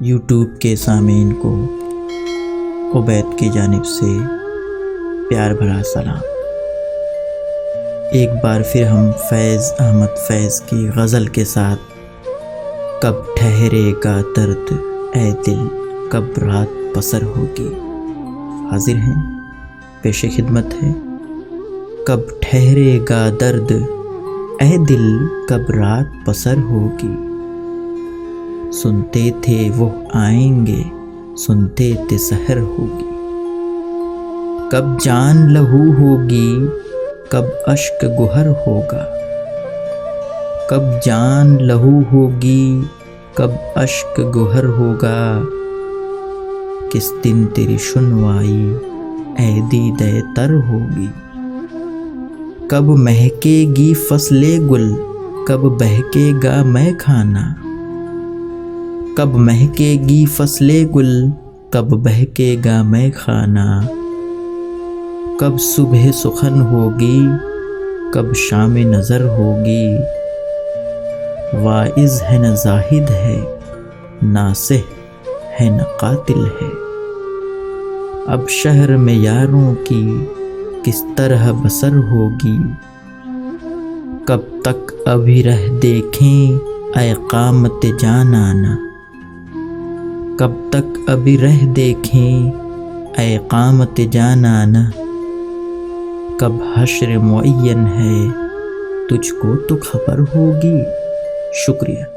YouTube کے سامعین کو عبید کی جانب سے پیار بھرا سلام۔ ایک بار پھر ہم فیض احمد فیض کی غزل کے ساتھ کب ٹھہرے گا درد اے دل کب رات بسر ہوگی حاضر ہیں۔ پیش خدمت ہے کب ٹھہرے گا درد اے دل کب رات بسر ہوگی، سنتے تھے وہ آئیں گے سنتے تھے سحر ہوگی، کب جان لہو ہوگی کب اشک گہر ہوگا، کب جان لہو ہوگی کب اشک گہر ہوگا، کس دن تیری شنوائی اے دیدہ تر ہوگی، کب مہکے گی فصل گل کب بہکے گا مے خانہ، کب مہکے گی فصل گل کب بہکے گا مے خانہ، کب صبح سخن ہوگی کب شام نظر ہوگی، واعظ ہے نہ زاہد ہے ناصح ہے نہ قاتل ہے، اب شہر میں یاروں کی کس طرح بسر ہوگی، کب تک ابھی رہ دیکھیں اے قامت جانانہ، کب تک ابھی رہ دیکھیں اے قامت جانانہ، کب حشر معین ہے تجھ کو تو خبر ہوگی۔ شکریہ۔